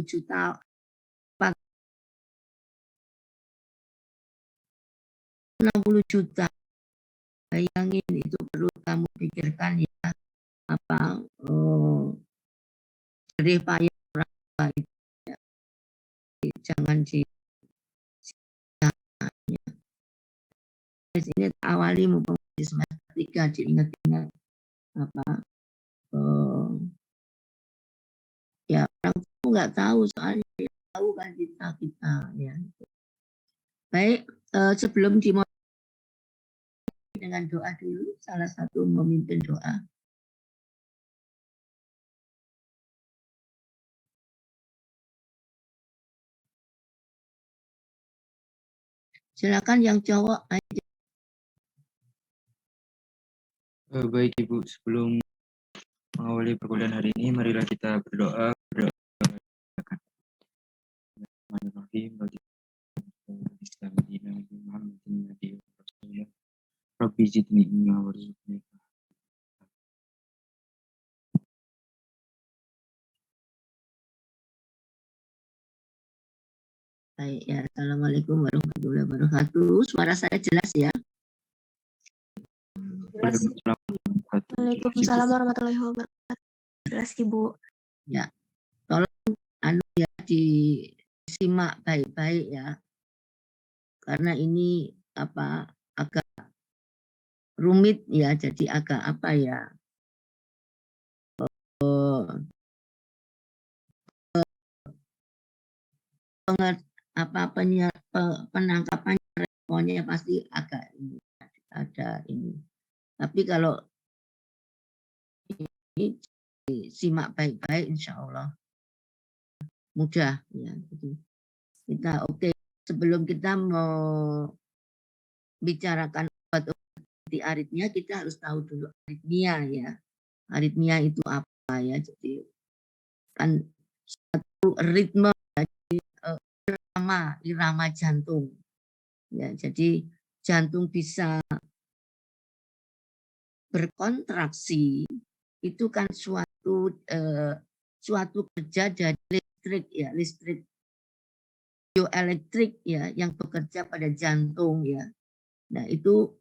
juta 60 juta. Bayangin, itu perlu kamu pikirkan ya, apa jerih payah orang tua itu ya. Jangan di ini awali mumpung di semester 3 diingat-ingat apa ya orang tua nggak tahu, soalnya tahu kan kita ya. Baik, sebelum dimulai dengan doa dulu, salah satu memimpin doa. Silakan yang cowok aja. Baik Ibu, sebelum mengawali perkuliahan hari ini, marilah kita berdoa. Baik ya, assalamualaikum warahmatullahi wabarakatuh. Suara saya jelas ya? Waalaikumsalam warahmatullahi wabarakatuh. Jelas Ibu. Ya, tolong ya disimak baik-baik ya, karena ini apa agak rumit ya, jadi agak apa ya, penangkapannya, responnya pasti agak ini, ada ini. Tapi kalau ini disimak baik-baik, insya Allah mudah ya. Jadi kita sebelum kita mau bicarakan obat-obat anti aritmia, kita harus tahu dulu aritmia ya. Aritmia itu apa ya? Jadi kan satu ritme, irama jantung ya. Jadi jantung bisa berkontraksi itu kan suatu kerja dari listrik ya, listrik bioelektrik ya, yang bekerja pada jantung ya. Nah, itu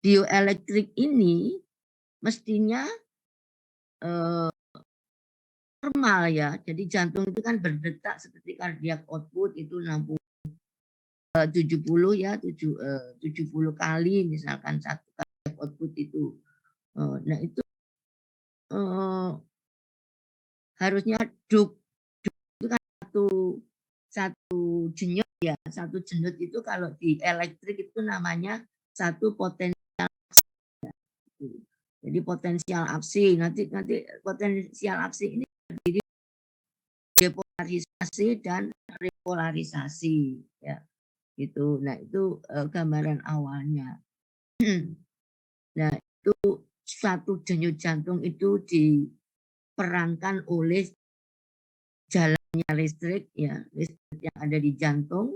bioelektrik ini mestinya normal ya. Jadi jantung itu kan berdetak seperti cardiac output itu 70 ya, 70 kali misalkan satu cardiac output itu. Nah, itu harusnya itu kan satu jenyut ya. Satu jenyut itu kalau di elektrik itu namanya satu potensial aksi. Jadi potensial aksi, nanti potensial aksi ini terdiri depolarisasi dan repolarisasi ya. Gitu. Nah, itu gambaran awalnya. Nah, itu satu denyut jantung itu diperankan oleh jalannya listrik ya, listrik yang ada di jantung.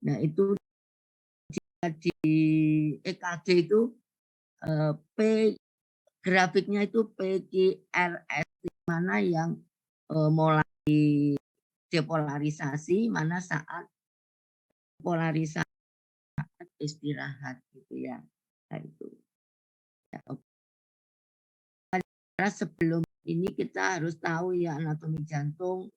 Nah, itu di EKG itu P grafiknya itu PQRS, mana yang mulai depolarisasi, mana saat polarisasi, saat istirahat gitu ya. Nah, itu. Ya, sebelum ini kita harus tahu ya anatomi jantung,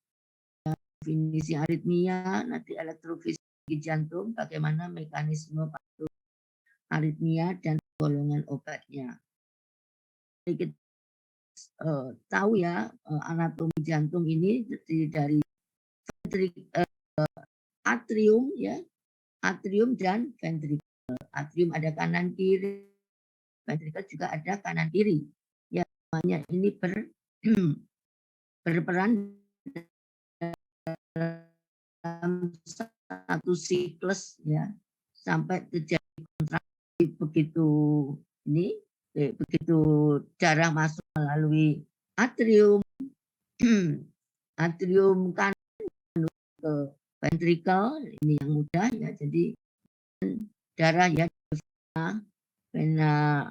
definisi aritmia, nanti elektrofisiologi jantung, bagaimana mekanisme aritmia dan golongan obatnya. Jadi kita tahu ya anatomi jantung ini dari atrium ya, atrium dan ventricle. Atrium ada kanan kiri, ventricle juga ada kanan kiri. Ya, semuanya ini berperan dalam satu siklus ya, sampai terjadi kontraksi begitu ini, begitu darah masuk melalui atrium, atrium kanan ke ventricle, ini yang mudah ya. Jadi darah ya, vena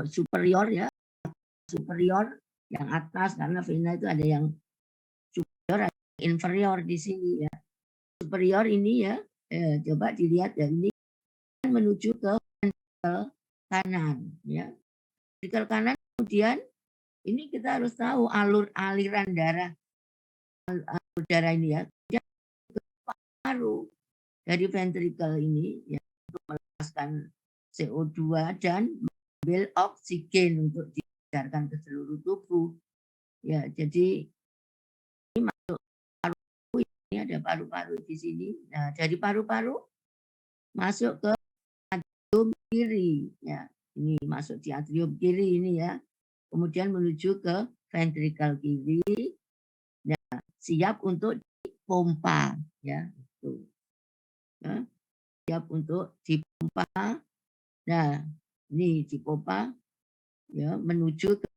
superior ya, superior yang atas, karena vena itu ada yang inferior di sini ya. Superior ini ya, coba dilihat ya, ini menuju ke ventrikel kanan ya. Ventrikel kanan kemudian ini kita harus tahu aliran darah ini ya, ke paru dari ventrikel ini ya, untuk melepaskan CO2 dan mengambil oksigen untuk diedarkan ke seluruh tubuh. Ya, jadi ini masuk paru, ini ada paru-paru di sini. Nah, dari paru-paru masuk ke atrium kiri ya. Ini masuk di atrium kiri ini ya. Kemudian menuju ke ventrikel kiri. Nah, siap untuk dipompa ya. Itu. Ya, siap untuk dipompa. Nah, ini dipompa ya menuju ke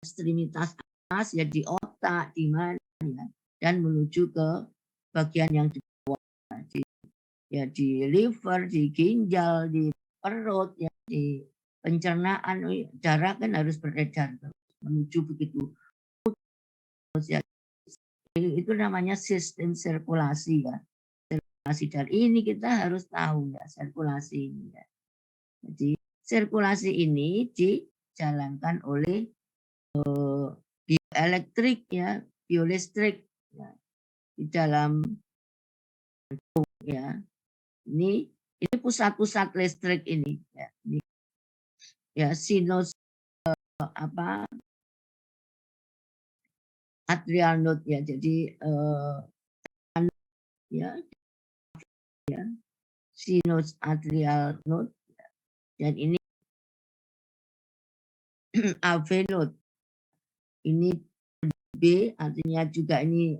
ekstremitas atas ya, di otak, di mana ya, dan menuju ke bagian yang di bawah, ya di liver, di ginjal, di perut, ya di pencernaan. Darah kan harus beredar menuju begitu. Ya, itu namanya sistem sirkulasi ya. Sirkulasi darah ini kita harus tahu ya, sirkulasi ini ya. Jadi sirkulasi ini dijalankan oleh bioelektrik ya, biolistrik ya, di dalam ya. Ini pusat-pusat listrik ini ya. Ini ya sinus atrial node ya. Jadi ya sinus atrial node dan ini AV node. Ini B artinya juga ini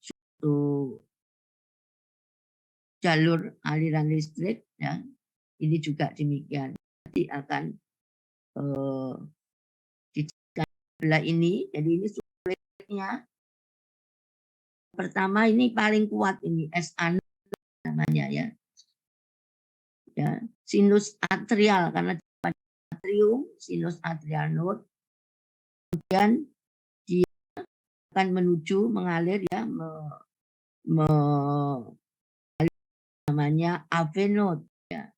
suatu jalur aliran listrik ya. Ini juga demikian. Nanti akan di sebelah ini. Jadi ini listriknya pertama ini paling kuat ini SA namanya ya. Ya, sinus atrial karena pada atrium, sinus atrial node. Kemudian dia akan menuju mengalir ya, namanya AV node ya.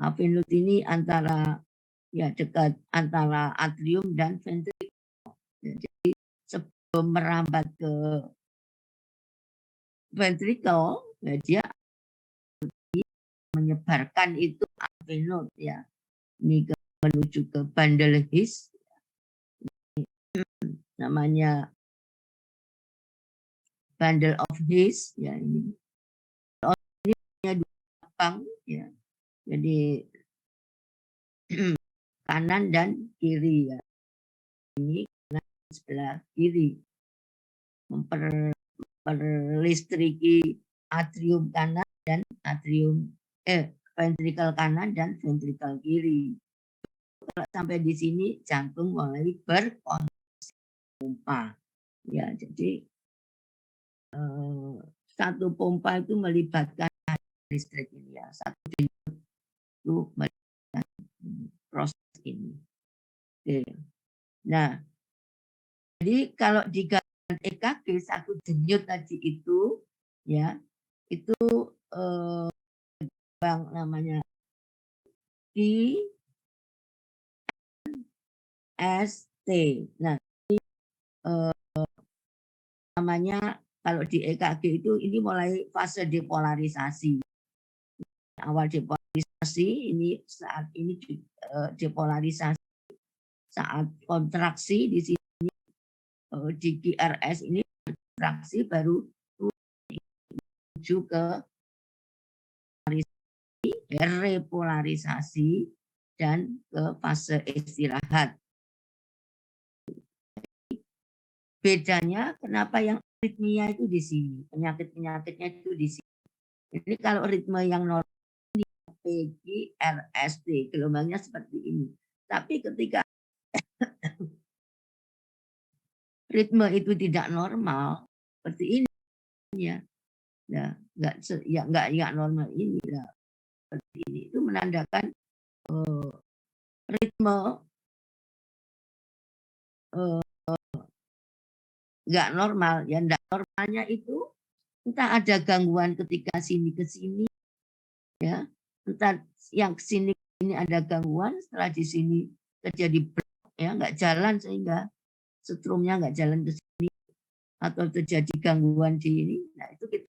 AV node ini antara ya dekat antara atrium dan ventrikel. Jadi sebelum merambat ke ventrikel, ya, dia menyebarkan itu AV node ya. Ini menuju ke bundle His, namanya bundle of His ya. Ini punya dua cabang ya. Jadi kanan dan kiri ya. Ini kanan sebelah kiri memperlistriki atrium kanan dan atrium ventrikel kanan dan ventrikel kiri. Kalau sampai di sini jantung mulai berkontraksi pompa. Ya, jadi satu pompa itu melibatkan listrik ini ya. Satu itu melibatkan proses ini. Oke. Nah, jadi kalau digambar EKG satu denyut tadi itu ya, itu bang namanya IST. Nah, ini namanya kalau di EKG itu ini mulai fase depolarisasi. Awal depolarisasi ini saat ini depolarisasi saat kontraksi di sini di QRS ini kontraksi baru menuju ke repolarisasi dan ke fase istirahat. Bedanya kenapa yang aritmia itu di sini, penyakit-penyakitnya itu di sini. Ini kalau ritme yang normal ini PGRST, gelombangnya seperti ini. Tapi ketika ritme itu tidak normal seperti ini ya, nggak normal ini ya, seperti ini, itu menandakan ritme nggak normal, ya nggak normalnya itu entah ada gangguan ketika sini ke sini, ya, entah yang ke sini ada gangguan, setelah di sini terjadi blok, ya nggak jalan sehingga setrumnya nggak jalan ke sini atau terjadi gangguan di ini. Nah itu kita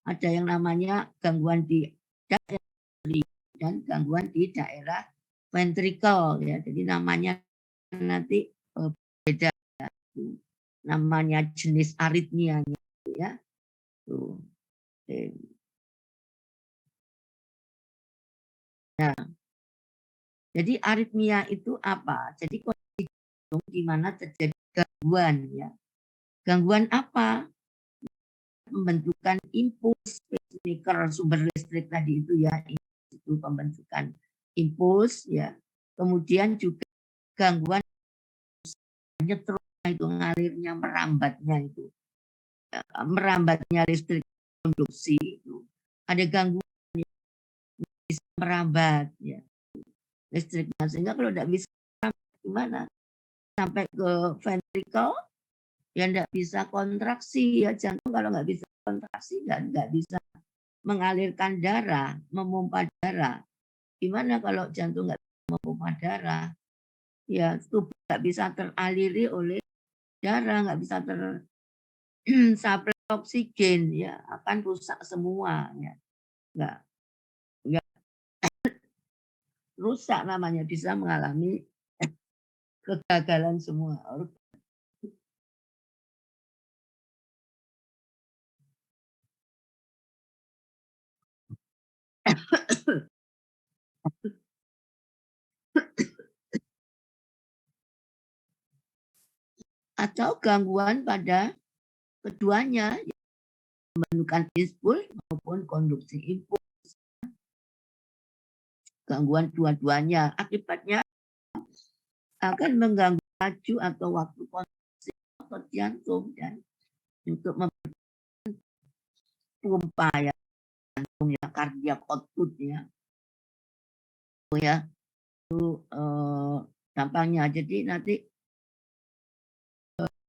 ada yang namanya gangguan di daerah dan gangguan di daerah ventricle, ya. Jadi namanya nanti beda, namanya jenis aritmianya, ya. Tuh. Nah, jadi aritmia itu apa? Jadi kondisi di mana terjadi gangguan, ya. Gangguan apa? Pembentukan impuls pacemaker sumber listrik tadi itu, ya, itu pembentukan impuls, ya. Kemudian juga gangguan nyetrum itu ngalirnya merambatnya itu, merambatnya listrik konduksi itu ada gangguan yang bisa merambat, ya, listriknya, sehingga kalau tidak bisa gimana sampai ke ventricle, ya tidak bisa kontraksi, ya jantung kalau nggak bisa kontraksi nggak bisa mengalirkan darah, memompa darah. Gimana kalau jantung nggak memompa darah? Ya tubuh nggak bisa teraliri oleh darah, nggak bisa suplai oksigen, ya akan rusak semua, ya nggak rusak namanya, bisa mengalami kegagalan semua. Atau gangguan pada keduanya, pembentukan impuls maupun konduksi impuls, gangguan dua-duanya, akibatnya akan mengganggu laju atau waktu kontraksi otot jantung, dan untuk memompa, ya, jantungnya, kardiak output, ya, itu dampaknya. Jadi nanti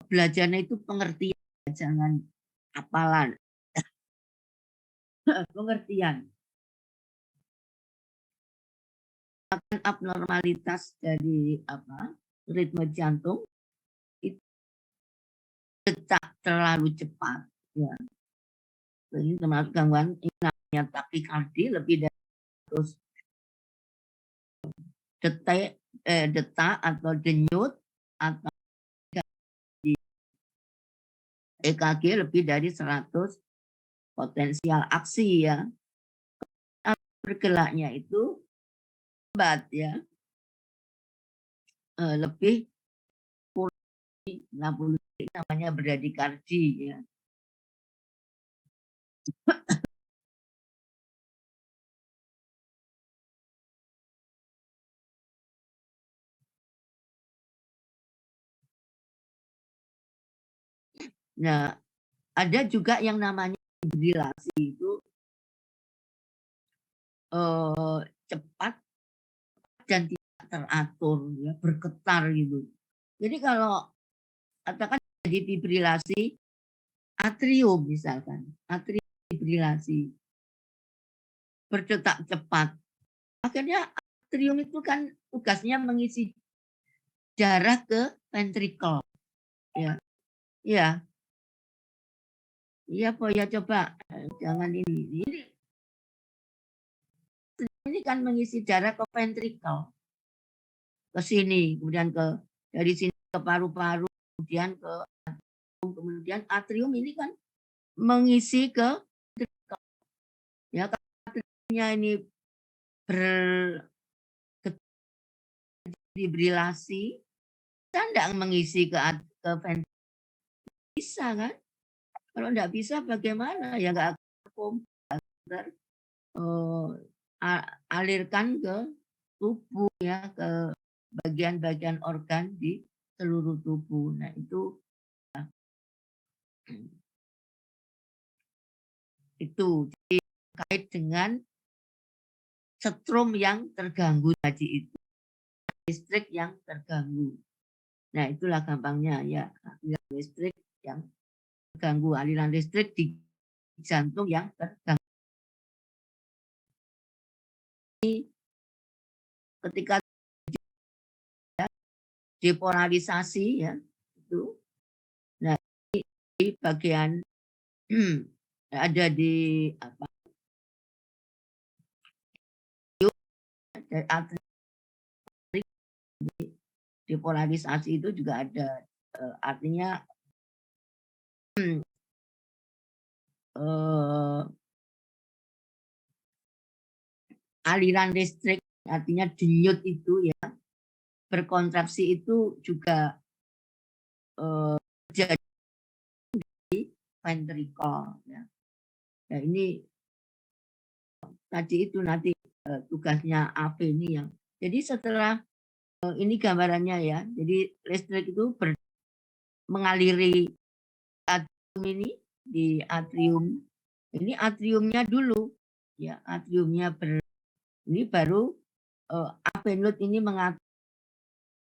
belajarnya itu pengertian, jangan hafalan. Pengertian akan abnormalitas dari ritme jantung itu detak terlalu cepat, ya. Ini termasuk gangguan ini namanya takikardi, lebih dari 100 detak atau denyut, atau di EKG lebih dari 100 potensial aksi, ya. Bergeraknya itu lambat, ya, lebih kurang 60 detik, namanya bradikardi, ya. Nah, ada juga yang namanya fibrilasi, itu cepat dan tidak teratur, ya, bergetar gitu. Jadi kalau katakan jadi fibrilasi atrium misalkan, atrium fibrilasi berdetak cepat, akhirnya atrium itu kan tugasnya mengisi darah ke ventricle, ya, ya, iya, ya coba jangan ini kan mengisi darah ke ventricle, ke sini, kemudian dari sini ke paru-paru, kemudian kemudian atrium ini kan mengisi ke ventricle, ya. Kalau atriumnya ini berfibrilasi, bisa enggak mengisi ke ventricle? Bisa kan? Kalau enggak bisa bagaimana? Ya enggak akan alirkan ke tubuh, ya, ke bagian-bagian organ di seluruh tubuh. Nah, itu jadi terkait dengan setrum yang terganggu tadi itu, listrik yang terganggu. Nah, itulah gampangnya, ya, aliran listrik yang terganggu, aliran listrik di jantung yang terganggu. Ketika depolarisasi ya itu, nah di bagian ada di apa depolarisasi itu juga ada artinya aliran listrik artinya denyut itu ya berkontraksi itu juga terjadi di ventricle ya. Nah ini tadi itu nanti tugasnya AV ini yang jadi setelah ini gambarannya ya. Jadi listrik itu mengaliri atrium ini di atrium. Ini atriumnya dulu ya, atriumnya ini baru AV node ini mengatur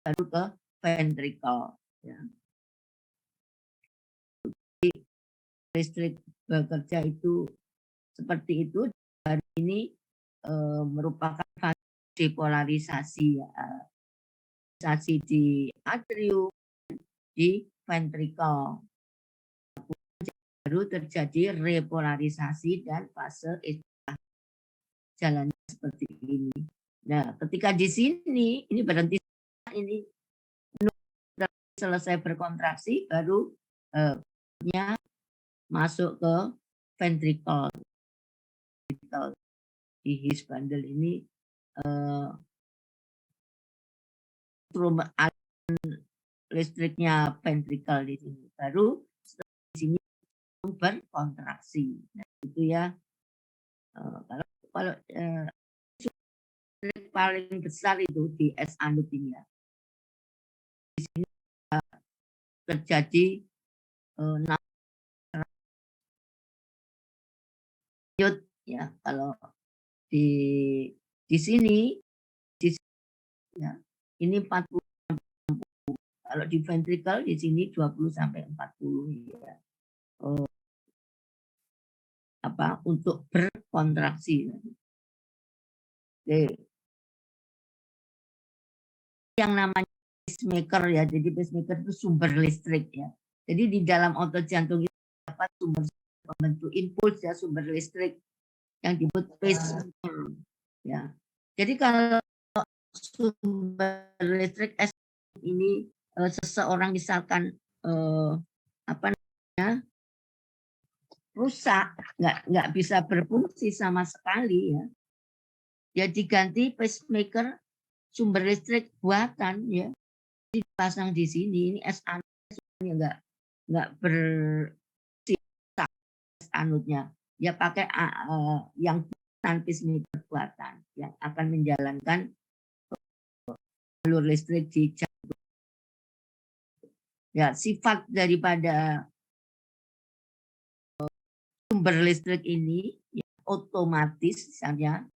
baru ke ventricle ya. Jadi, listrik bekerja itu seperti itu. Hari ini merupakan fase depolarisasi ya. Di atrium, di ventricle. Baru terjadi repolarisasi dan fase jalannya seperti ini. Nah, ketika di sini ini berhenti, ini selesai berkontraksi, baru masuk ke ventricle. Di His bundle ini listriknya ventricle di sini. Baru di sini berkontraksi. Nah, itu ya. Kalau paling besar itu di S anut ini ya. Di sini terjadi ya kalau di sini ya ini 40 kalau di ventricle di sini 20 sampai 40 ya. Untuk berkontraksi. Oke. Yang namanya pacemaker ya. Jadi pacemaker itu sumber listrik ya. Jadi di dalam otot jantung itu dapat sumber membentuk impuls ya, sumber listrik yang disebut pacemaker ya. Jadi kalau sumber listrik ini seseorang misalkan rusak, nggak bisa berfungsi sama sekali ya. Ya diganti pacemaker sumber listrik buatan ya, dipasang di sini. Ini S anutnya nggak anutnya. Ya pakai yang buatan pacemaker buatan yang akan menjalankan alur listrik di jantung. Ya sifat daripada sumber listrik ini ya, otomatis misalnya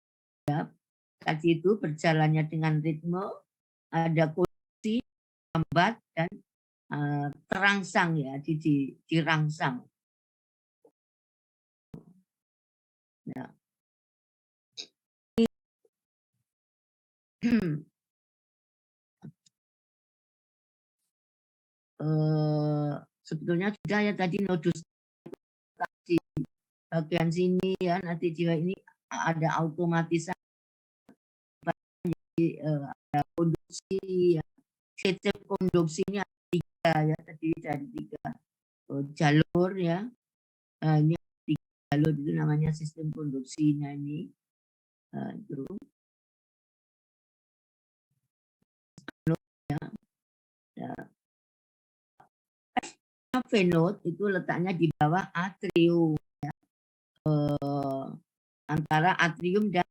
ya, tadi itu berjalannya dengan ritme, ada kondisi lambat dan terangsang ya, dirangsang. Ya. Sebetulnya sudah ya tadi nodus di bagian sini ya, nanti jiwa ini ada otomatisasi, ada konduksi ya. Sistem konduksinya 3 ya, tadi dari 3 jalur ya. Ini 3 jalur itu namanya sistem konduksinya ini. Itu ya. Venode itu letaknya di bawah atrium ya. Antara atrium dan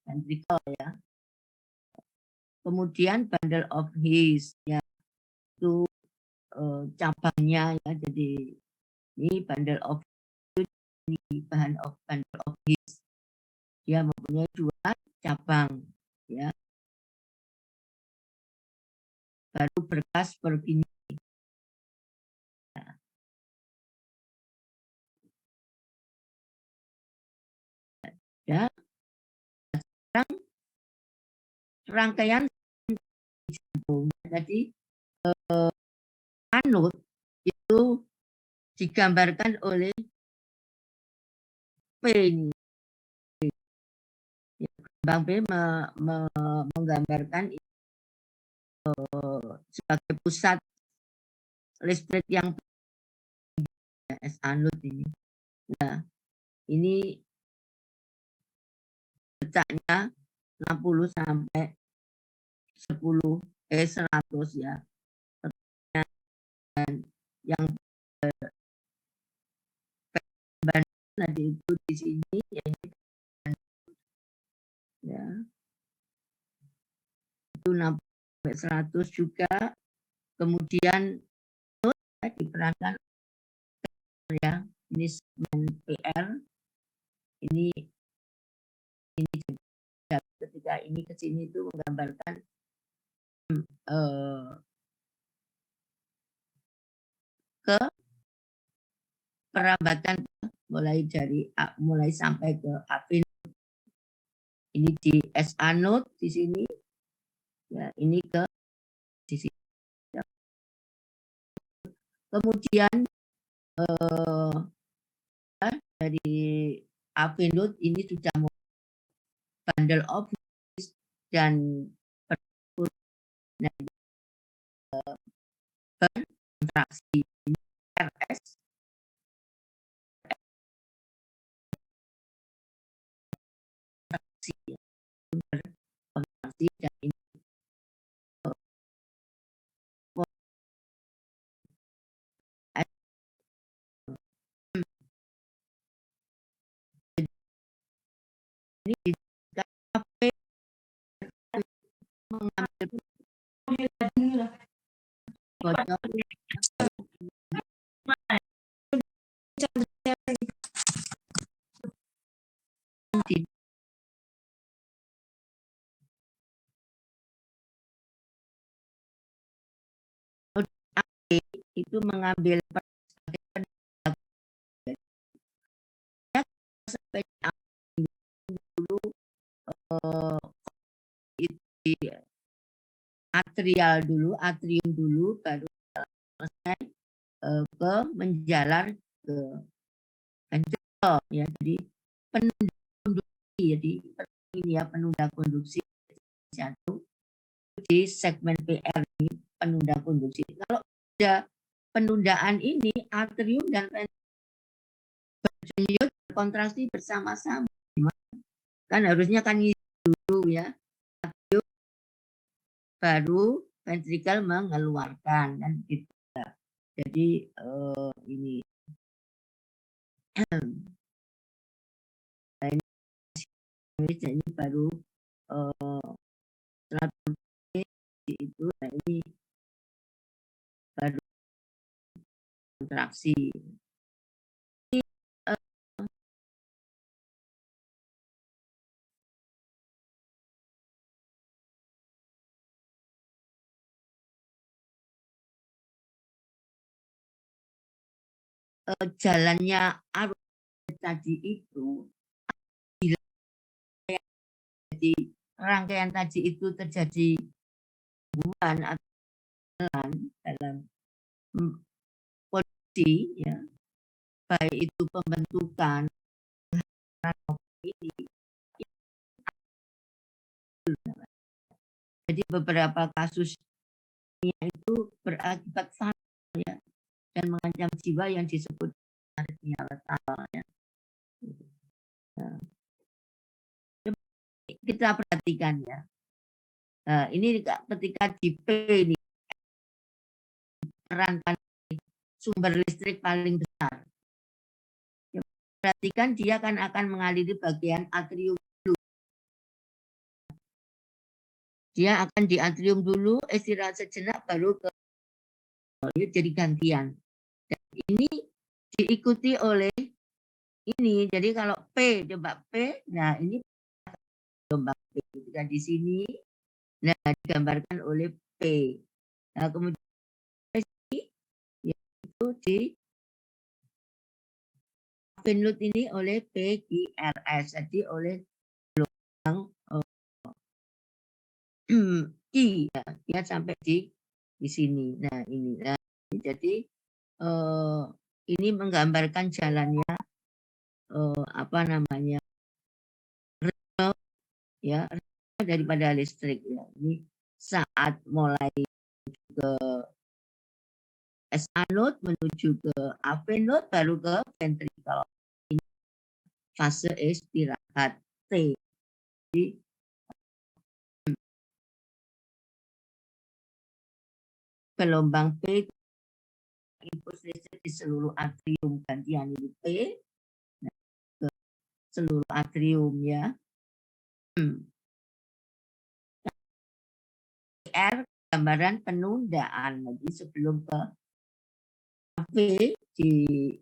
ventricle ya. Kemudian bundle of His ya, itu cabangnya ya. Jadi ini bundle of ini bundle of His. Dia mempunyai 2 cabang ya. Baru berkas Purkinje. Ya, sekarang rangkaian jantung. Jadi anut itu digambarkan oleh P ini. Ya, Bang P menggambarkan sebagai pusat listrik yang S anut ini. Nah, ini detaknya 60 sampai 10 100 ya. Dan yang tadi itu di sini ya, ya. Itu 60 sampai 100 juga. Kemudian diperankan ya, ini segmen PR. Ini ketika ini ke sini itu menggambarkan ke perambatan mulai sampai ke AP. Ini di S anode di sini. Ya, ini ke di sini. Ya. Kemudian dari AP node ini sudah bundle of dan kontraksi RS kontraksi dan ini mengambil bocor itu mengambil sampai dulu atrium dulu baru selesai ke menjalar ke ventricle ya. Jadi penunda konduksi, jadi ini ya penunda konduksi jantung di segmen PR ini penunda konduksi. Kalau ada penundaan ini atrium dan ventricle kontraksi bersama-sama, kan harusnya kan dulu ya, atrium baru ventricle mengeluarkan kan gitu. Jadi ini ini baru itu, nah ini baru kontraksi. Jalannya arus tadi itu, jadi rangkaian tadi itu terjadi hubungan dalam kondisi ya, baik itu pembentukan ini. Jadi beberapa kasus itu berakibat fatal ya, dan mengancam jiwa yang disebut aritmia letal ya. Kita perhatikan ya. Nah, ini ketika di P ini perankan sumber listrik paling besar. Ya, perhatikan dia akan mengaliri bagian atrium dulu. Dia akan di atrium dulu, istirahat sejenak baru ke jadi gantian. Dan ini diikuti oleh ini. Jadi kalau P coba P, nah ini gelombang P ketika di sini, nah digambarkan oleh P. Nah kemudian yaitu di upload ini oleh PQRS, jadi oleh gelombang Q ya, dia sampai di sini. Nah ini, jadi ini menggambarkan jalannya apa namanya ya daripada listrik ya. Ini saat mulai ke S anode menuju ke AP node baru ke ventricle. Ini fase istirahat T. Jadi, gelombang P impuls listrik di seluruh atrium gantian ini P ke seluruh atrium ya. R gambaran penundaan. Jadi sebelum ke AP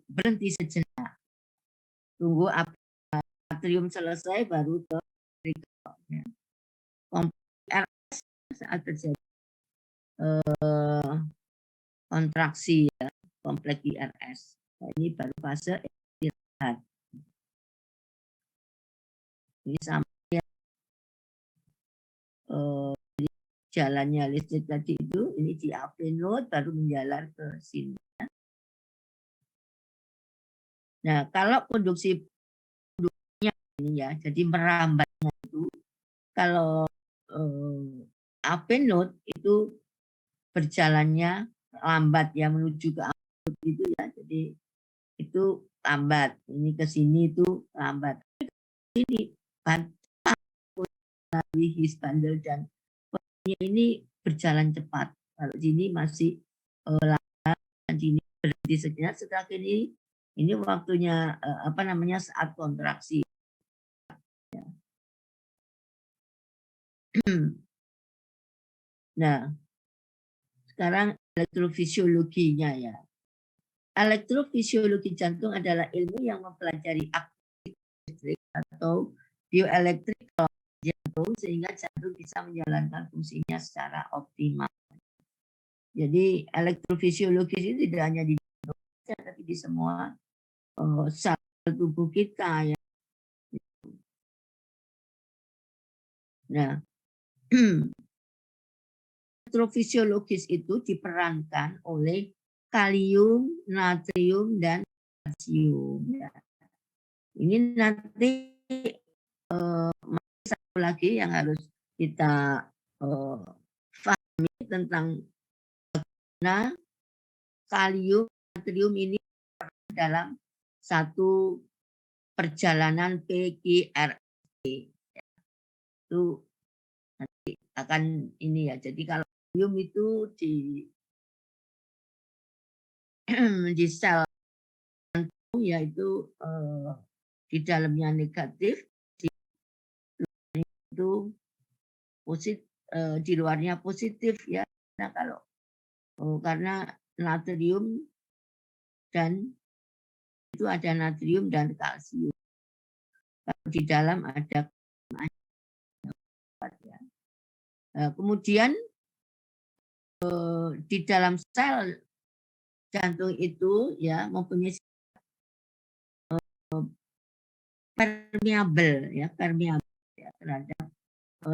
berhenti sejenak. Tunggu atrium selesai baru ke ventricle. Ya. RS saat terjadi kontraksi ya, kompleks IRS. Nah, ini baru fase istirahat. Ini sama ya, jalannya listrik tadi itu, ini di AP node baru menjalar ke sini. Nah, kalau konduksinya ini ya, jadi merambatnya itu, kalau AP node itu berjalannya lambat ya menuju ke output itu ya, jadi itu lambat. Ini ke sini itu lambat. Ini melalui his bundle dan ini berjalan cepat. Kalau sini masih lambat dan sini berhenti sejenak. Setelah ini waktunya apa namanya saat kontraksi. Nah, sekarang elektrofisiologinya ya. Elektrofisiologi jantung adalah ilmu yang mempelajari aktivitas listrik atau bioelektrik jantung sehingga jantung bisa menjalankan fungsinya secara optimal. Jadi elektrofisiologis ini tidak hanya di jantung tapi di semua sel tubuh kita ya. Nah, elektrofisiologis itu diperankan oleh kalium, natrium, dan kalsium. Ya. Ini nanti satu lagi yang harus kita pahami tentang bagaimana kalium, natrium ini dalam satu perjalanan PQRS. Itu nanti akan ini ya. Jadi kalau kalium itu di sel jantung yaitu di dalamnya negatif, itu positif, di luarnya positif ya. Nah kalau karena natrium dan itu ada natrium dan kalsium. Kalau di dalam ada ya. Kemudian di dalam sel jantung itu ya mempunyai permeabel ya, terhadap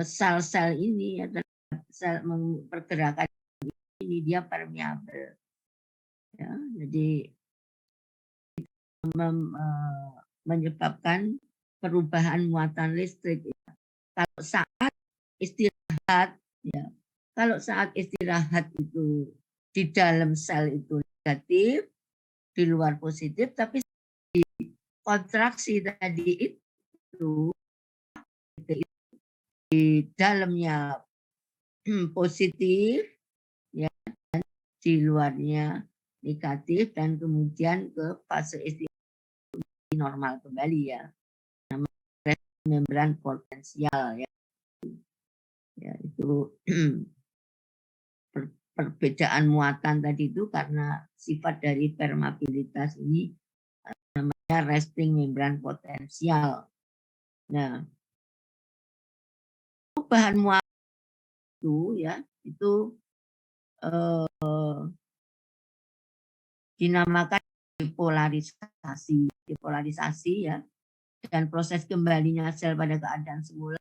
sel-sel ini ya, terhadap sel pergerakan ini dia permeabel ya, jadi menyebabkan perubahan muatan listrik ya. Kalau saat istirahat ya, kalau saat istirahat itu di dalam sel itu negatif, di luar positif, tapi di kontraksi tadi itu di dalamnya positif ya, dan di luarnya negatif, dan kemudian ke fase istirahat normal kembali ya, namanya membran potensial ya. Ya itu perbedaan muatan tadi itu karena sifat dari permeabilitas ini namanya resting membran potensial. Nah, perubahan muatan itu ya itu dinamakan depolarisasi ya, dan proses kembalinya sel pada keadaan semula.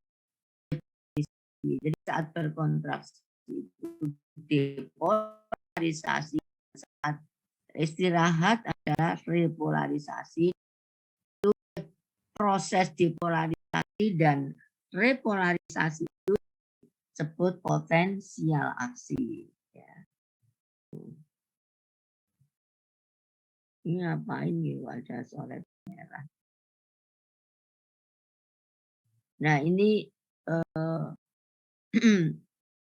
Jadi saat berkontraksi itu depolarisasi, saat istirahat adalah repolarisasi. Itu proses depolarisasi dan repolarisasi itu disebut potensial aksi. Ya. Ini ngapain nih wajah solet merah? Nah ini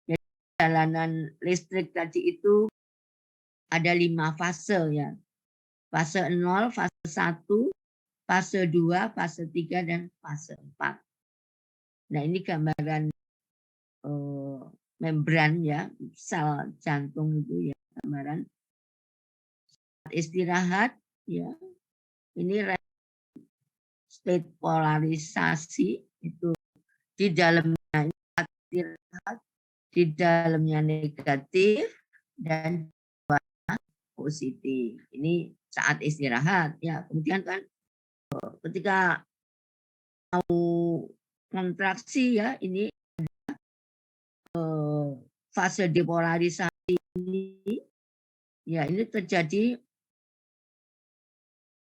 jadi perjalanan listrik tadi itu ada 5 fase ya. Fase 0, fase 1, fase 2, fase 3, dan fase 4. Nah ini gambaran membran ya, sel jantung itu ya, gambaran istirahat ya. Ini state polarisasi itu di dalamnya istirahat, di dalamnya negatif dan positif. Ini saat istirahat ya. Kemudian kan ketika mau kontraksi ya, ini fase depolarisasi ini ya, ini terjadi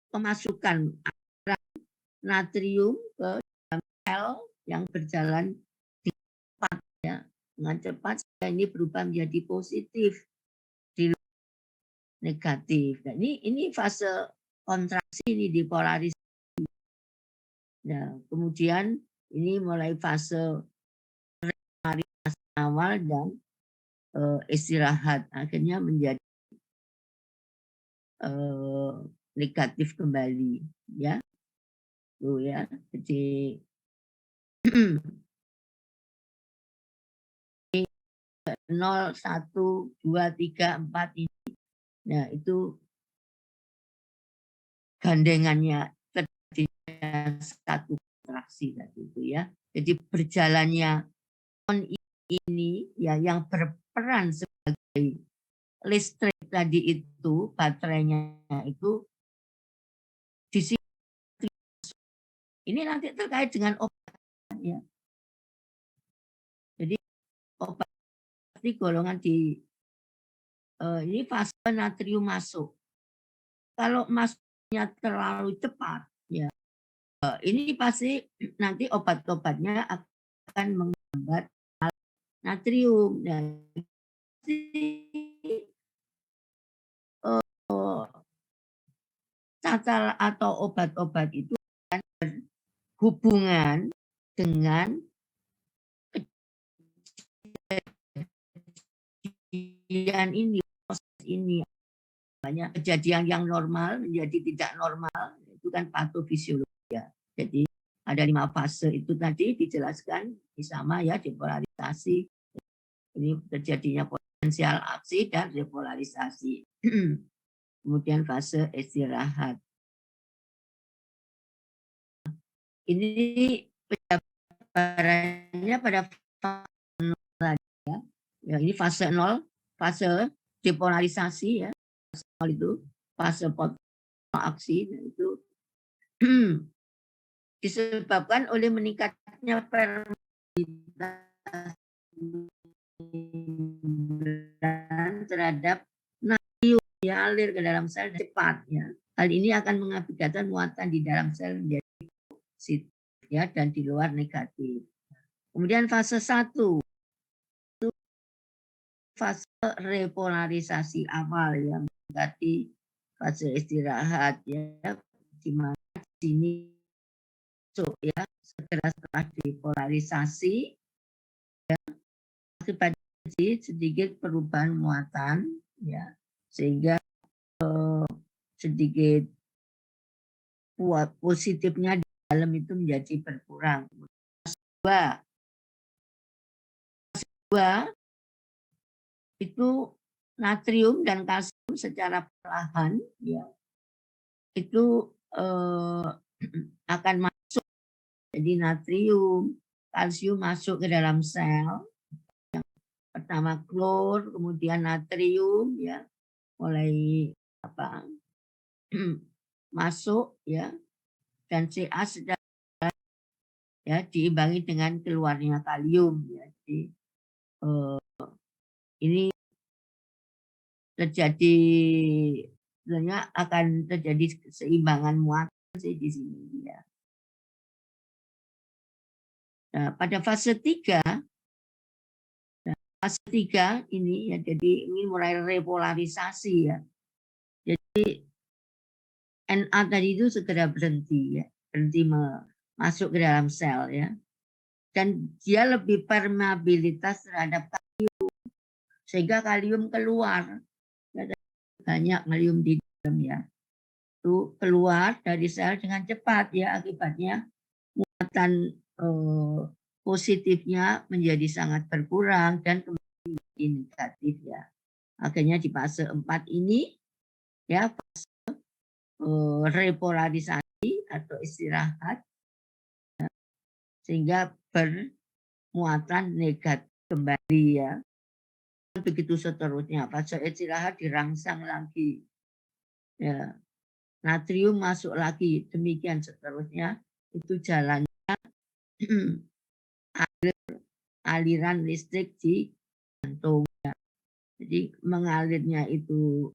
pemasukan natrium ke dalam sel yang berjalan cepat ya, dengan cepat sehingga ini berubah menjadi positif di negatif. Nah, ini fase kontraksi, ini depolarisasi. Nah, kemudian ini mulai fase awal dan istirahat, akhirnya menjadi negatif kembali ya. Tuh ya. Jadi 0, 1, 2, 3, 4 ini. Nah, itu gandengannya terjadinya satu kontraksi tadi itu ya. Jadi berjalannya ini ya yang berperan sebagai listrik tadi itu, baterainya itu di sini. Ini nanti terkait dengan obat ya. Jadi obat ini golongan di ini fase natrium masuk. Kalau masuknya terlalu cepat ya, ini pasti nanti obat-obatnya akan menghambat natrium dan cacar atau obat-obat itu akan berhubungan dengan kejadian ini, proses ini. Banyak kejadian yang normal menjadi tidak normal, itu kan patofisiologi ya. Jadi ada 5 fase itu tadi dijelaskan sama ya, depolarisasi, ini terjadinya potensial aksi dan repolarisasi. Kemudian fase istirahat. Ini penjabarannya pada fase 0 ya. Ya, ini fase 0, fase depolarisasi ya. Fase 0 itu fase potensial aksi itu disebabkan oleh meningkatnya permeabilitas terhadap natrium yang alir ke dalam sel cepat ya. Hal ini akan mengakibatkan muatan di dalam sel menjadi positif ya, dan di luar negatif. Kemudian fase 1 itu fase repolarisasi awal yang mendekati fase istirahat ya, di mana di sini masuk ya, segera setelah depolarisasi ya, akibat sedikit perubahan muatan ya, sehingga sedikit positifnya di dalam itu menjadi berkurang. Fase 2 itu natrium dan kalsium secara perlahan ya, itu akan masuk. Jadi natrium, kalsium masuk ke dalam sel. Yang pertama klor, kemudian natrium ya, mulai masuk ya, dan Ca sedang ya diimbangi dengan keluarnya kalium ya. Jadi ini terjadi sebenarnya akan terjadi keseimbangan muatan sih di sini ya. Nah, pada fase 3 ini ya, jadi ini mulai repolarisasi ya. Jadi Na tadi itu segera berhenti ya, berhenti masuk ke dalam sel ya. Dan dia lebih permeabilitas terhadap kalium, sehingga kalium keluar. Banyak kalium di dalam ya. Itu keluar dari sel dengan cepat ya, akibatnya muatan positifnya menjadi sangat berkurang dan kembali negatif ya. Akhirnya di fase 4 ini ya, fase repolarisasi atau istirahat ya, sehingga bermuatan negatif kembali ya. Begitu seterusnya, fase istirahat dirangsang lagi ya, natrium masuk lagi, demikian seterusnya. Itu jalannya aliran listrik di jantung ya. Jadi mengalirnya itu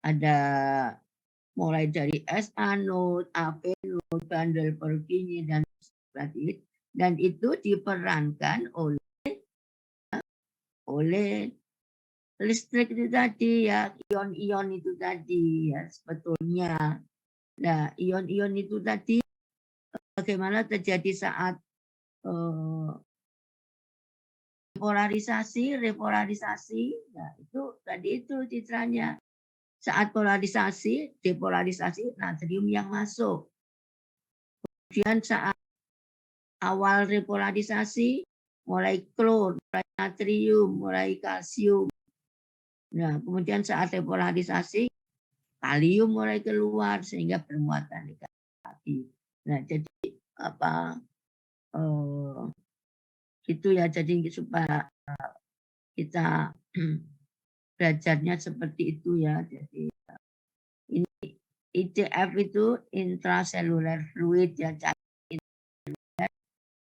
ada mulai dari SA node, AP node, bundle Purkinje dan seperti itu, dan itu diperankan oleh listrik itu tadi ya, ion-ion itu tadi ya sebetulnya. Nah, ion-ion itu tadi bagaimana terjadi saat repolarisasi, nah itu tadi itu citranya. Saat polarisasi, depolarisasi, natrium yang masuk. Kemudian saat awal repolarisasi, mulai klor, mulai natrium, mulai kalsium. Nah, kemudian saat repolarisasi, kalium mulai keluar sehingga bermuatan negatif. Nah, jadi apa? Gitu ya. Jadi supaya kita belajarnya seperti itu ya. Jadi ini ICF itu intracellular fluid ya,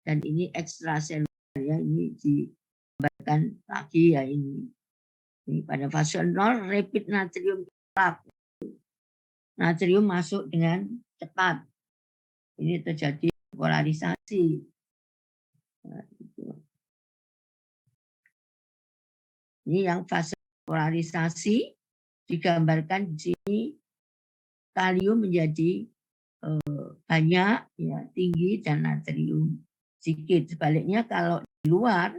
dan ini ekstraseluler ya, ini digambarkan lagi ya ini. Ini pada fase 0 rapid natrium plug. Natrium masuk dengan cepat. Ini terjadi polarisasi. Nah, gitu. Ini yang fase polarisasi digambarkan di sini, kalium menjadi banyak ya, tinggi, dan natrium sedikit. Sebaliknya kalau di luar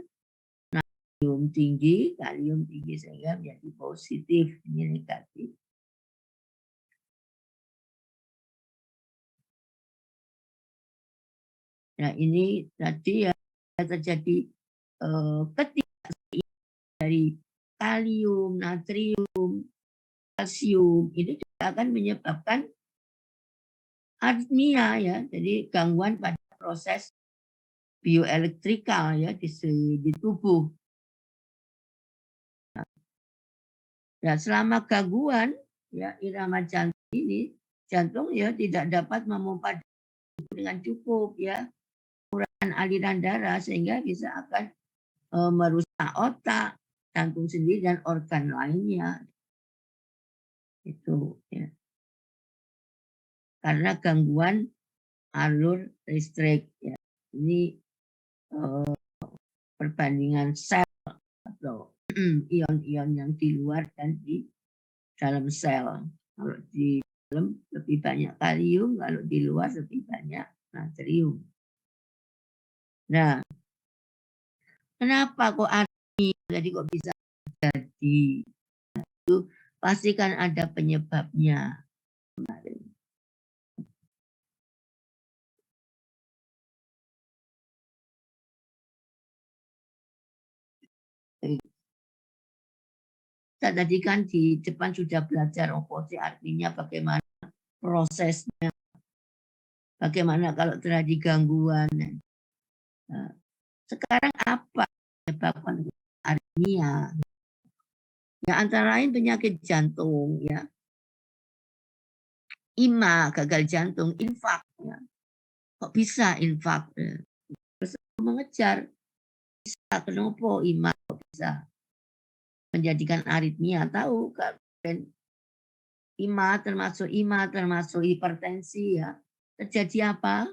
natrium tinggi, kalium tinggi, sehingga menjadi positif, ini negatif. Nah, ini tadi ya terjadi ketidakseimbang dari kalium, natrium, kalsium, itu juga akan menyebabkan aritmia ya, jadi gangguan pada proses bioelektrikal ya di tubuh. Nah, selama gangguan ya irama jantung ini, jantung ya tidak dapat memompa dengan cukup ya, pengurangan aliran darah, sehingga bisa akan merusak otak, jantung sendiri, dan organ lainnya. Itu ya. Karena gangguan alur listrik ya. Ini perbandingan sel atau ion-ion yang di luar dan di dalam sel. Kalau di dalam lebih banyak kalium, kalau di luar lebih banyak natrium. Nah, kenapa kok aritmia jadi kok bisa terjadi? Itu pasti kan ada penyebabnya. Kita tadi kan di depan sudah belajar oposisi, artinya bagaimana prosesnya, bagaimana kalau terjadi gangguan. Nah, sekarang apa menyebabkan aritmia? Ya, antara lain penyakit jantung, ya, IMA, gagal jantung, infak. Ya. Kok bisa infak? Ya. Terus mengejar, bisa kenapa IMA kok bisa menjadikan aritmia? Tahu kan? IMA termasuk hipertensi, ya. Terjadi apa?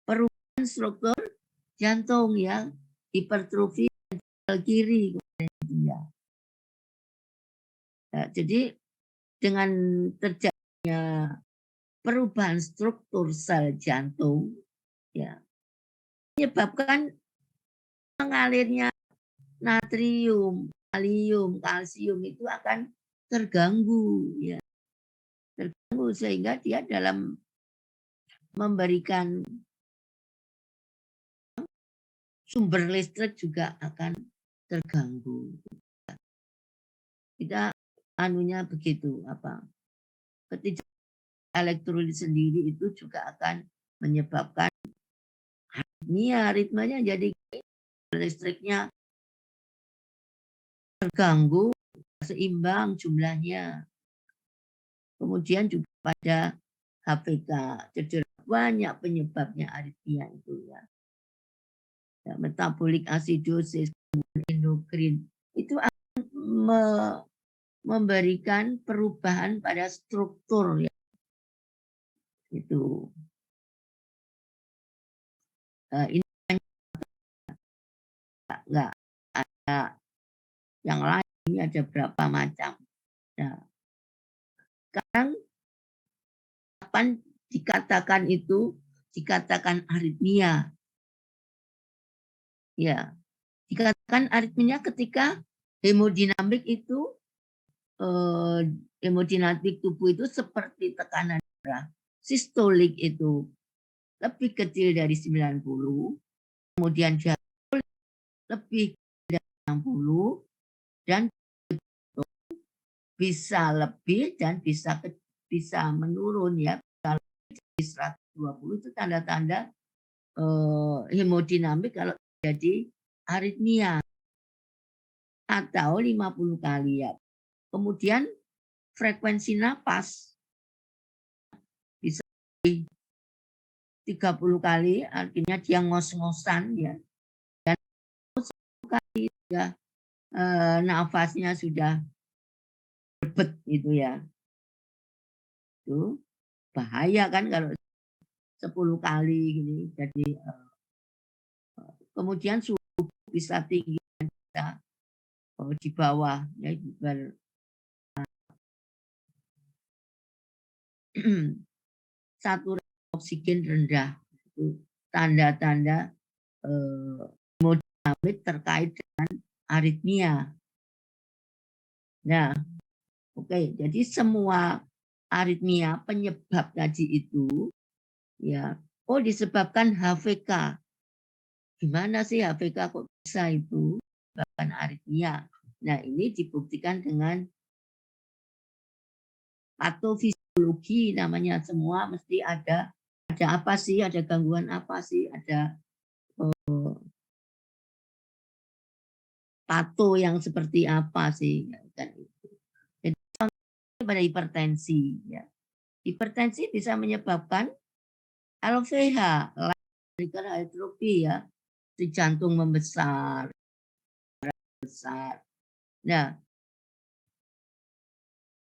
Perubahan struktur jantung, ya, hipertrofi kiri. Ya. Ya, jadi dengan terjadinya perubahan struktur sel jantung, ya, menyebabkan mengalirnya natrium, kalium, kalsium itu akan terganggu, ya, terganggu sehingga dia dalam memberikan sumber listrik juga akan terganggu. Kita anunya begitu, apa, ketika elektrolit sendiri itu juga akan menyebabkan ritmenya jadi listriknya terganggu, seimbang jumlahnya. Kemudian juga pada HPK, cedera, banyak penyebabnya aritmia itu, ya. Ya, metabolik acidosis, endokrin itu akan memberikan perubahan pada struktur, ya. Itu ini enggak ada yang lain, ini ada berapa macam. Nah, sekarang kapan dikatakan aritmia? Ya, dikatakan aritmia ketika hemodinamik itu hemodinamik tubuh itu seperti tekanan darah sistolik itu lebih kecil dari 90, kemudian diastolik lebih dari 60, dan bisa lebih dan bisa menurun, ya. Kalau 120 itu tanda-tanda hemodinamik kalau jadi aritmia, atau 50 kali, ya. Kemudian frekuensi napas bisa 30 kali, artinya dia ngos-ngosan, ya. Dan 10 kali sudah nafasnya sudah berbet gitu, ya. Itu bahaya kan kalau 10 kali gini. Jadi kemudian suhu bisa tinggi dan bisa di bawah, ya, saturasi oksigen rendah. Itu tanda-tanda hemodinamik terkait dengan aritmia. Nah, oke, jadi semua aritmia penyebab tadi itu, ya, disebabkan HVK. Gimana sih HVK kok bisa itu menyebabkan aritmia? Nah, ini dibuktikan dengan patofisiologi namanya, semua mesti ada apa sih, ada gangguan apa sih, ada pato yang seperti apa sih, kan itu. Jadi pada hipertensi, ya. Hipertensi bisa menyebabkan LVH, hipertrofi, ya, di jantung membesar. Nah,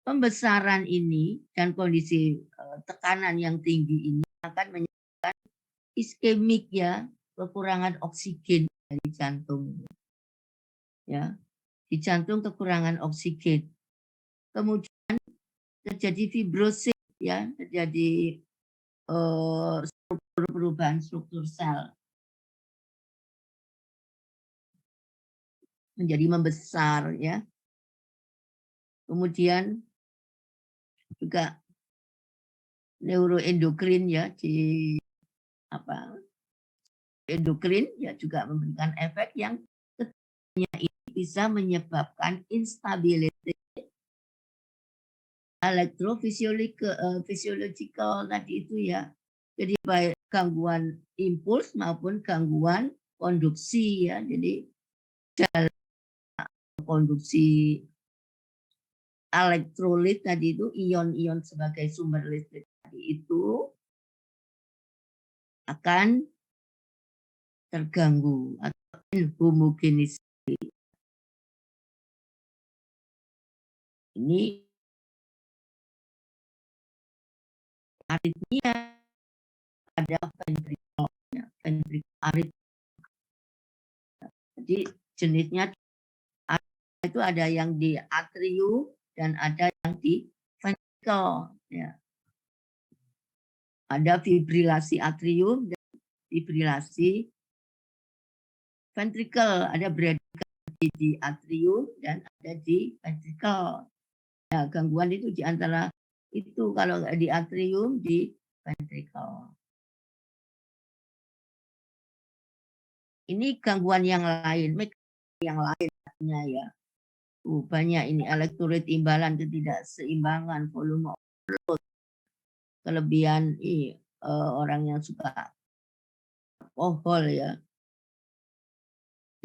pembesaran ini dan kondisi tekanan yang tinggi ini akan menyebabkan iskemik, ya, kekurangan oksigen dari jantung, ya. Di jantung kekurangan oksigen. Kemudian terjadi fibrosis, ya, terjadi perubahan struktur sel menjadi membesar, ya. Kemudian juga neuroendokrin, ya, di apa, endokrin, ya, juga memberikan efek yang ini bisa menyebabkan instability elektrofisiologikal tadi itu, ya. Jadi baik gangguan impuls maupun gangguan konduksi, ya. Jadi konduksi elektrolit tadi itu, ion-ion sebagai sumber listrik tadi itu akan terganggu atau inhomogenis. Ini aritmia ada ventrikel, ventrikel aritmia. Jadi jenisnya itu ada yang di atrium dan ada yang di ventrikel. Ya. Ada fibrilasi atrium dan fibrilasi ventrikel. Ada bradikardie di atrium dan ada di ventrikel. Ya, gangguan itu di antara itu kalau di atrium di ventrikel. Ini gangguan yang lain, yang lainnya ya. Banyak ini elektrolit imbalan, ketidakseimbangan, volume overload, kelebihan orang yang suka alkohol ya.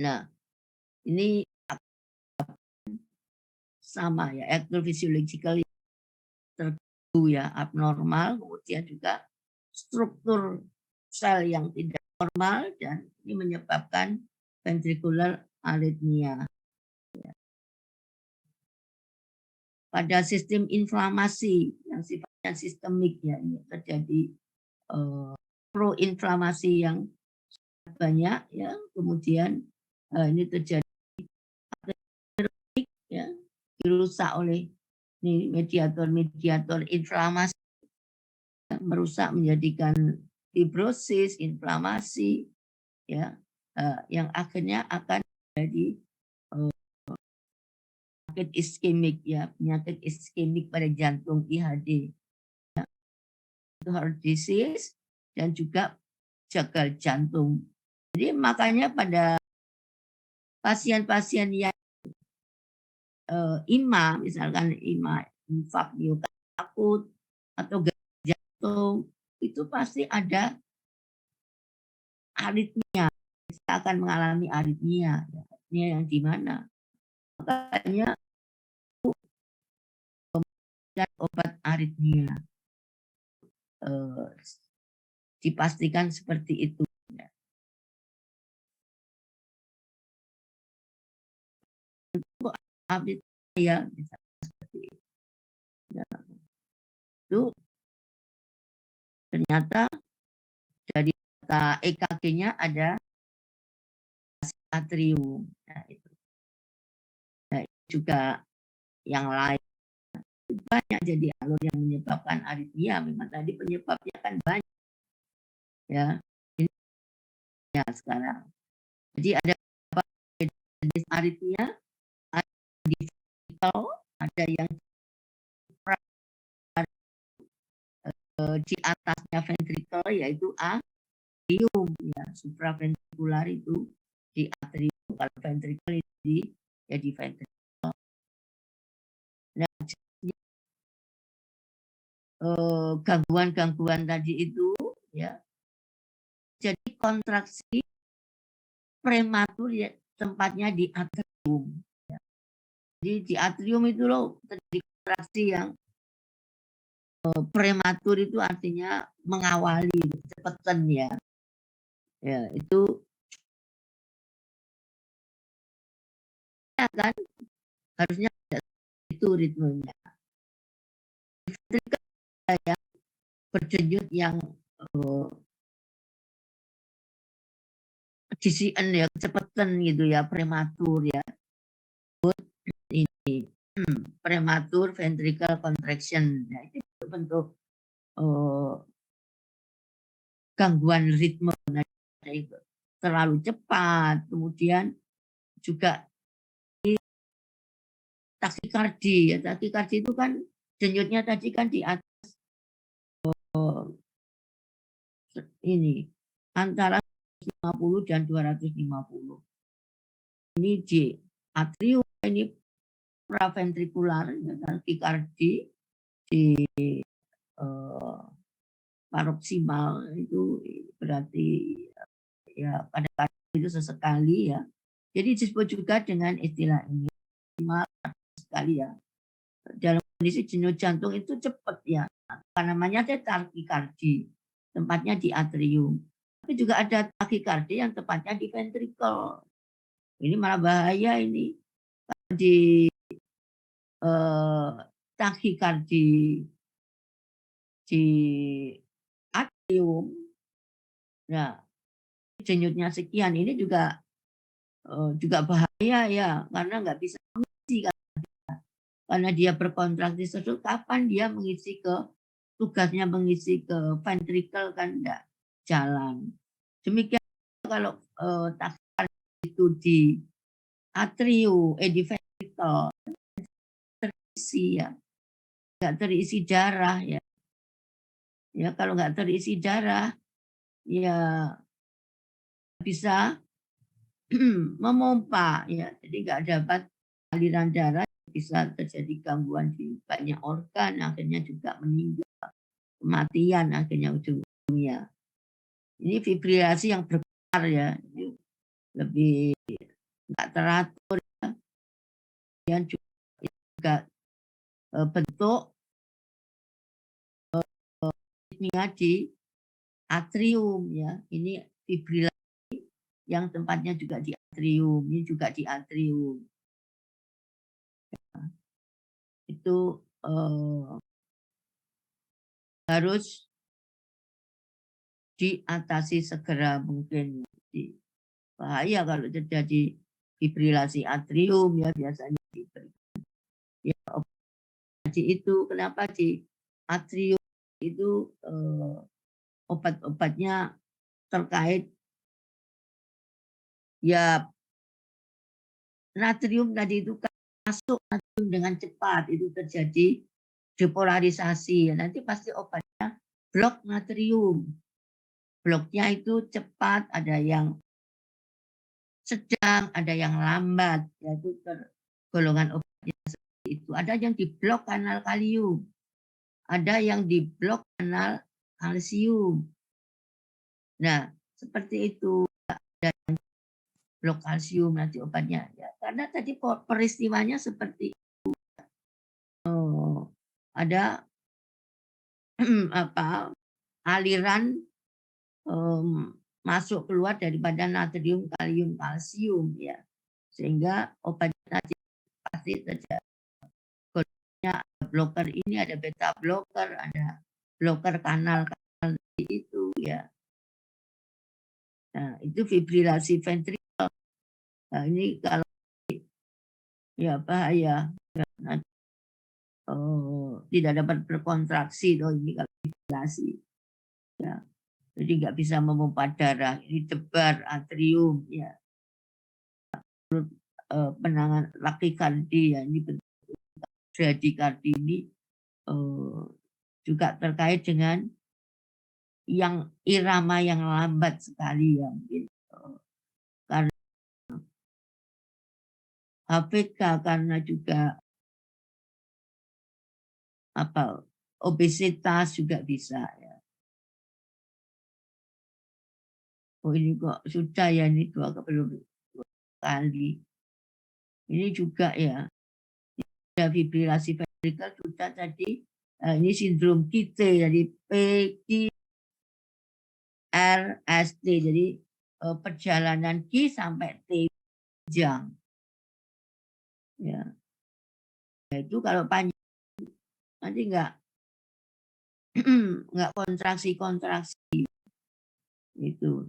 Nah, ini sama ya, electrophysiological terganggu ya, abnormal, kemudian juga struktur sel yang tidak normal dan ini menyebabkan ventricular arrhythmia. Pada sistem inflamasi yang sifatnya sistemik ya, ini terjadi proinflamasi yang banyak ya, kemudian ini terjadi ya, dirusak oleh ini mediator inflamasi, merusak menjadikan fibrosis, inflamasi ya, yang akhirnya akan jadi penyakit iskemik ya, penyakit iskemik pada jantung IHD, ya. Heart disease dan juga gagal jantung. Jadi makanya pada pasien-pasien yang IMA, misalkan IMA infak miokard akut atau gagal jantung, itu pasti ada aritmia, kita akan mengalami aritmia, ya. Aritmia yang di mana? Makanya obat aritmia dipastikan seperti itu. Untuk aritmia bisa seperti itu. Ya. Itu ternyata dari data EKG-nya ada atrium. Nah, itu. Nah, itu juga yang lain. Banyak jadi alur yang menyebabkan aritmia. Memang tadi penyebabnya kan banyak. Ya, ini ya sekarang. Jadi ada beberapa jenis aritmia, ada yang di ventrikel, ada yang di atasnya ventrikel yaitu atrium ya, supraventrikular itu di atrium, kalau ventrikel itu di ventrikel. Nah, gangguan-gangguan tadi itu ya jadi kontraksi prematur ya, tempatnya di atrium ya. Jadi di atrium itu loh terjadi kontraksi yang prematur, itu artinya mengawali cepetan ya. Ya, itu ya kan harusnya itu ritmenya. Ventrikel ya berdenyut yang DCN ya, kecepatan gitu ya, prematur ya. Ini prematur ventricle contraction. Nah, itu bentuk gangguan ritme. Nah, itu terlalu cepat, kemudian juga takikardi ya. Takikardi itu kan denyutnya tadi kan di atas ini antara 50 dan 250. Ini di atrium, ini praventrikular ya, takikardi di paroksimal itu berarti ya pada itu sesekali ya. Jadi disebut juga dengan istilah ini sekali ya. Dalam kondisi denyut jantung itu cepat ya. Apa namanya takikardi. Tempatnya di atrium. Tapi juga ada takikardi yang tepatnya di ventricle. Ini malah bahaya ini. Di takikardi di atrium. Nah, denyutnya sekian ini juga bahaya ya, karena nggak bisa mengisi karena dia berkontraksi terus. Kapan dia mengisi ke tugasnya mengisi ke ventricle kan enggak jalan. Demikian kalau takikardi itu di atrium, di ventricle terisi ya, nggak terisi darah ya. Ya kalau nggak terisi darah ya bisa memompa ya, jadi nggak dapat aliran darah, bisa terjadi gangguan di banyak organ, akhirnya juga meninggal, kematian akhirnya ujung-ujungnya. Ini fibrilasi yang bergetar ya, ini lebih nggak teratur ya. Dan juga bentuk aritmia di atrium ya. Ini fibrilasi yang tempatnya juga di atrium, ini juga di atrium. Itu harus diatasi segera mungkin. Bahaya kalau terjadi fibrilasi atrium ya, biasanya diberikan ya obat itu. Kenapa di atrium itu obat-obatnya terkait ya natrium tadi itu kan masuk natrium dengan cepat, itu terjadi depolarisasi. Nanti pasti obatnya blok natrium. Bloknya itu cepat, ada yang sedang, ada yang lambat, yaitu golongan obatnya seperti itu. Ada yang diblok kanal kalium, ada yang diblok kanal kalsium. Nah, seperti itu. Ada yang blok kalsium nanti obatnya ya, karena tadi peristiwanya seperti itu. Ada apa aliran masuk keluar daripada natrium, kalium, kalsium ya, sehingga obatnya tadi pasti terjadi. Ada bloker ini, ada beta bloker, ada bloker kanal itu ya. Nah, itu fibrilasi ventrikel. Nah, ini kalau ya bahaya. Nah, tidak dapat berkontraksi loh ini kalau fibrilasi. Ya. Jadi nggak bisa memompa darah, ini debar atrium ya. Penanganan takikardi ya, ini bradikardi ini juga terkait dengan yang irama yang lambat sekali ya, mungkin karena HPK, karena juga apa obesitas juga bisa ya. Oh ini kok sudah ya, ini dua kali. Ini juga ya, ada fibrilasi ventrikel sudah tadi. Ini sindrom KIT, jadi PQRST, jadi perjalanan Q sampai T panjang. Ya. Itu kalau panjang nanti enggak kontraksi itu.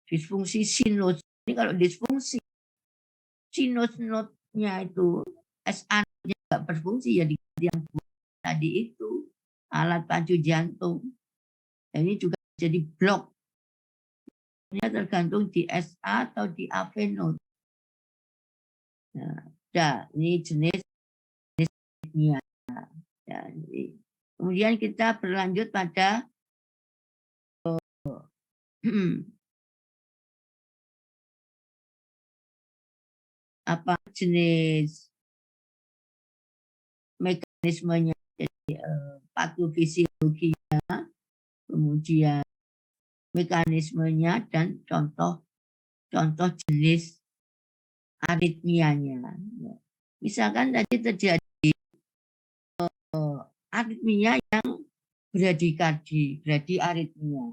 Disfungsi sinus. Ini kalau disfungsi sinus node-nya itu SA-nya enggak berfungsi ya, di yang tadi itu alat pacu jantung. Dan ini juga jadi blok. Ini tergantung di SA atau di AV node. Nah, ini jenis aritmia. Ya, kemudian kita berlanjut pada apa jenis mekanismenya, jadi patofisiologinya, kemudian mekanismenya dan contoh jenis aritmianya. Misalkan tadi terjadi aritmia yang bradikardi, bradiaritmia.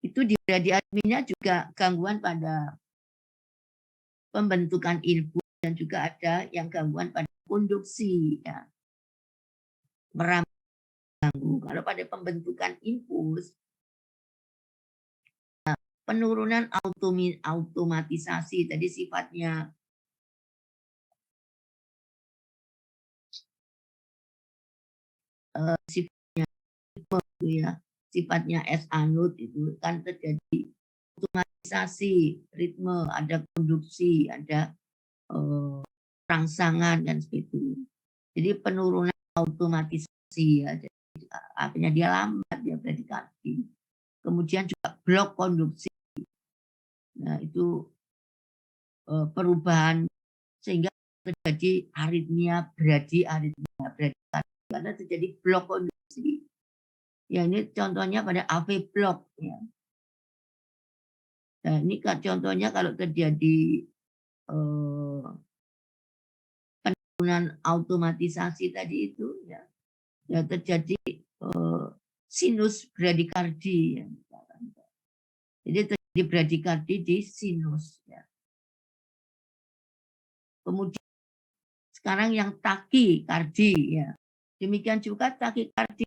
Itu di bradiaritmia juga gangguan pada pembentukan impuls dan juga ada yang gangguan pada konduksi, ya. Meram ganggu. Kalau pada pembentukan impuls, penurunan automatisasi tadi sifatnya sifatnya ya, sifatnya S anut itu kan terjadi automatisasi ritme, ada konduksi, ada rangsangan dan seperti itu. Jadi penurunan automatisasi ya, jadi, akhirnya dia lambat, dia bradikardi. Kemudian juga blok konduksi. Nah, itu perubahan sehingga terjadi aritmia, bradiaritmia, bradikardi karena terjadi blok konduksi. Ya ini contohnya pada AV blok ya. Nah, ini contohnya kalau terjadi penurunan automatisasi tadi itu ya, ya terjadi sinus bradikardi ya. Jadi terjadi bradikardi di sinus ya. Kemudian sekarang yang takikardi ya. Demikian juga takikardi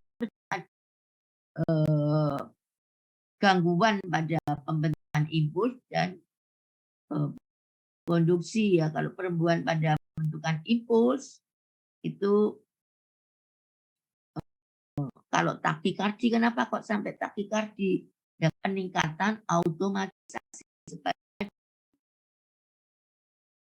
gangguan pada pembentukan impuls dan konduksi ya. Kalau perempuan pada pembentukan impuls itu kalau takikardi, kenapa kok sampai takikardi? Dan peningkatan automatisasi